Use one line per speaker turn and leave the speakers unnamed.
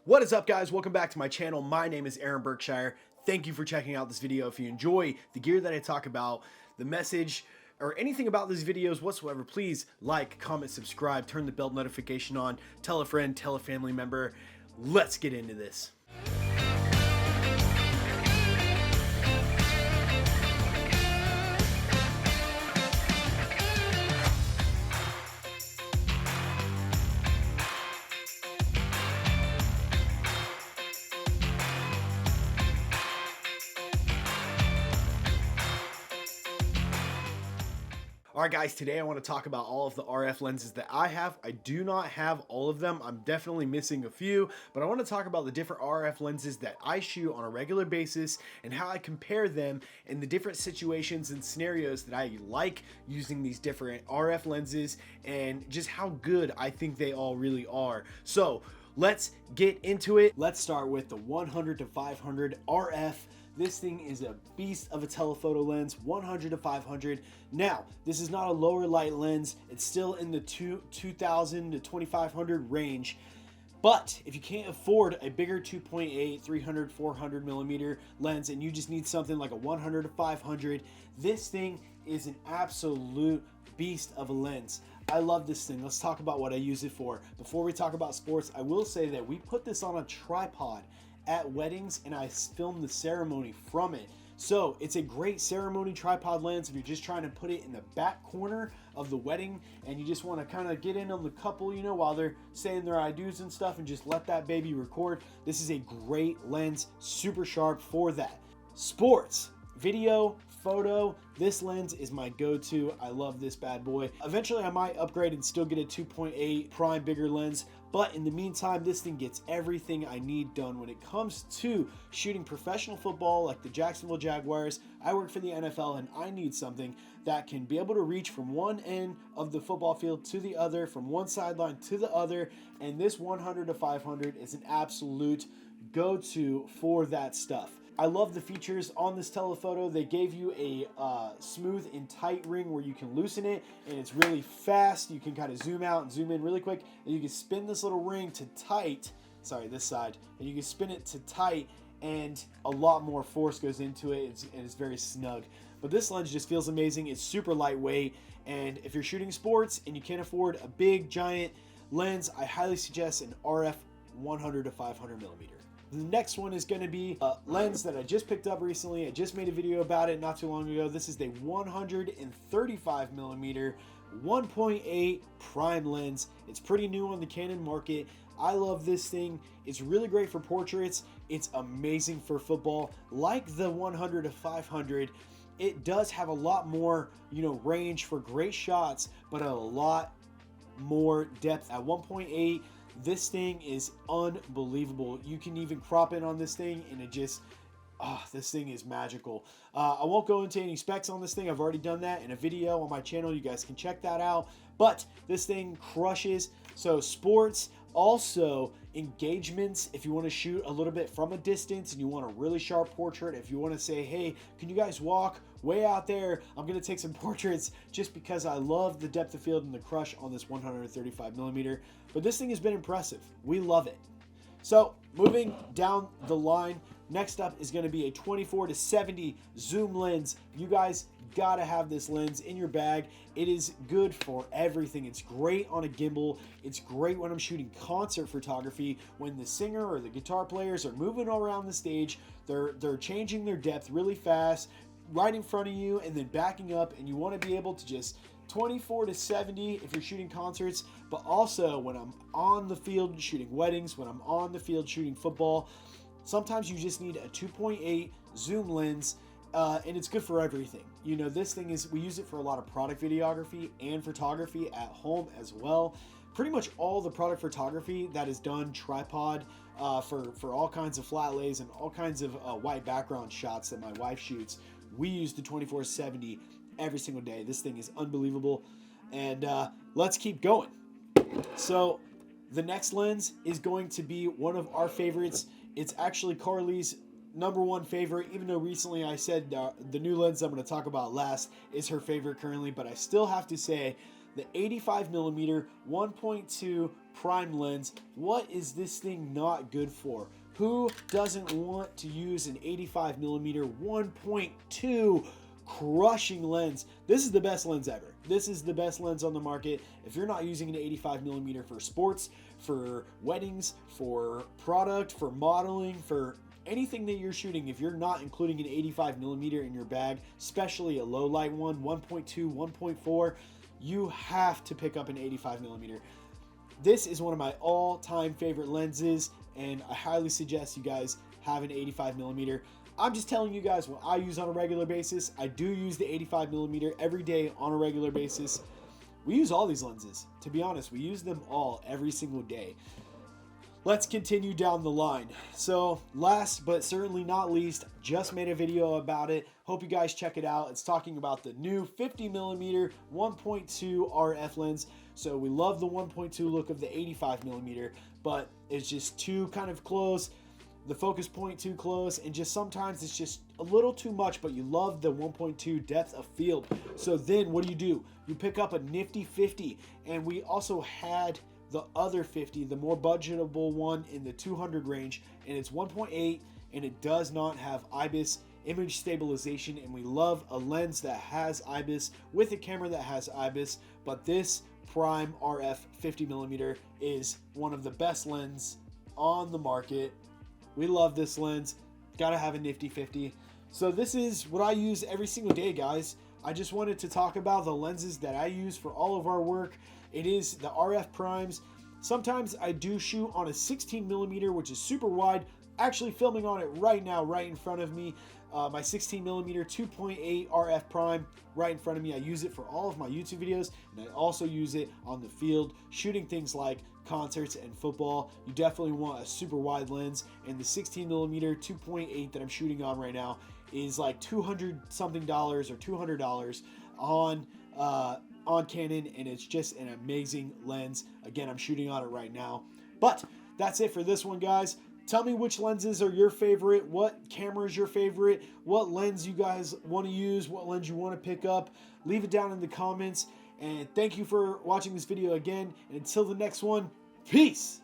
What is up, guys? Welcome back to my channel. My name is Berkshire. Thank you for checking out this video. If you enjoy the gear that I talk about, the message, or anything about these videos whatsoever, please like, comment, subscribe, turn the bell notification on, tell a friend, tell a family member. Let's get into this. Alright guys, today I want to talk about all of the RF lenses that I have. I do not have all of them. I'm definitely missing a few, but I want to talk about the different RF lenses that I shoot on a regular basis and how I compare them in the different situations and scenarios that I like using these different RF lenses and just how good I think they all really are. So let's get into it. Let's start with the 100 to 500 RF. This thing is a beast of a telephoto lens, 100 to 500. Now, this is not a lower light lens. It's still in the 2000 to 2500 range. But if you can't afford a bigger 2.8, 300, 400 millimeter lens and you just need something like a 100 to 500, this thing is an absolute beast of a lens. I love this thing. Let's talk about what I use it for. Before we talk about sports, I will say that we put this on a tripod at weddings and I filmed the ceremony from it. So it's a great ceremony tripod lens if you're just trying to put it in the back corner of the wedding and you just want to kind of get in on the couple, you know, while they're saying their I do's and stuff and just let that baby record. This is a great lens, super sharp for that. Sports, video, photo, this lens is my go-to. I love this bad boy. Eventually I might upgrade and still get a 2.8 prime bigger lens, but in the meantime this thing gets everything I need done when it comes to shooting professional football like the Jacksonville Jaguars. I work for the NFL and I need something that can be able to reach from one end of the football field to the other, from one sideline to the other, and this 100 to 500 is an absolute go-to for that stuff. I love the features on this telephoto. They gave you a smooth and tight ring where you can loosen it and it's really fast. You can kind of zoom out and zoom in really quick and you can spin this little ring to tight, this side, and you can spin it to tight and a lot more force goes into it and it's very snug. But this lens just feels amazing. It's super lightweight, and if you're shooting sports and you can't afford a big giant lens, I highly suggest an RF 100 to 500 millimeter. The next one is going to be a lens that I just picked up recently. I just made a video about it not too long ago. This is the 135 millimeter 1.8 prime lens. It's pretty new on the Canon market. I love this thing. It's really great for portraits. It's amazing for football. Like the 100 to 500, it does have a lot more, range for great shots, but a lot more depth. At 1.8, this thing is unbelievable. You can even crop in on this thing and it just, this thing is magical. I won't go into any specs on this thing. I've already done that in a video on my channel. You guys can check that out. But this thing crushes. So sports, also engagements, if you want to shoot a little bit from a distance and you want a really sharp portrait, if you want to say, hey, can you guys walk way out there? I'm going to take some portraits, just because I love the depth of field and the crush on this 135 millimeter. But this thing has been impressive. We love it. So moving down the line, next up is going to be a 24 to 70 zoom lens. You guys gotta have this lens in your bag. It is good for everything. It's great on a gimbal. It's great when I'm shooting concert photography, when the singer or the guitar players are moving around the stage. They're changing their depth really fast right in front of you and then backing up, and you want to be able to just 24 to 70 if you're shooting concerts, but also when I'm on the field shooting weddings, when I'm on the field shooting football. Sometimes you just need a 2.8 zoom lens, and it's good for everything. This thing is, we use it for a lot of product videography and photography at home as well. Pretty much all the product photography that is done tripod for all kinds of flat lays and all kinds of white background shots that my wife shoots, we use the 24-70 every single day. This thing is unbelievable. And let's keep going. So the next lens is going to be one of our favorites. It's actually Carly's #1 favorite, even though recently I said the new lens I'm going to talk about last is her favorite currently, but I still have to say the 85mm 1.2 prime lens. What is this thing not good for? Who doesn't want to use an 85mm 1.2 crushing lens? This is the best lens ever. This is the best lens on the market. If you're not using an 85mm for sports, for weddings, for product, for modeling, for anything that you're shooting, if you're not including an 85mm in your bag, especially a low light one, 1.2, 1.4, you have to pick up an 85mm. This is one of my all-time favorite lenses, and I highly suggest you guys have an 85mm. I'm just telling you guys what I use on a regular basis. I do use the 85mm every day on a regular basis. We use all these lenses. To be honest, we use them all every single day. Let's continue down the line. So last but certainly not least, just made a video about it. Hope you guys check it out. It's talking about the new 50mm 1.2 RF lens. So we love the 1.2 look of the 85mm, but it's just too kind of close. The focus point too close, and just sometimes it's just a little too much, but you love the 1.2 depth of field. So then what do? You pick up a nifty 50, and we also had the other 50, the more budgetable one in the 200 range, and it's 1.8, and it does not have IBIS image stabilization, and we love a lens that has IBIS with a camera that has IBIS, but this prime RF 50mm is one of the best lenses on the market. We love this lens. Gotta have a nifty 50. So this is what I use every single day, guys. I just wanted to talk about the lenses that I use for all of our work. It is the RF primes. Sometimes I do shoot on a 16mm, which is super wide. Actually filming on it right now, right in front of me. My 16mm 2.8 RF prime right in front of me. I use it for all of my YouTube videos, and I also use it on the field shooting things like concerts and football. You definitely want a super wide lens, and the 16mm 2.8 that I'm shooting on right now is like $200 something or $200 on Canon, and it's just an amazing lens. Again, I'm shooting on it right now. But that's it for this one, guys. Tell me which lenses are your favorite, what camera is your favorite, what lens you guys want to use, what lens you want to pick up. Leave it down in the comments, and thank you for watching this video again, and until the next one, peace!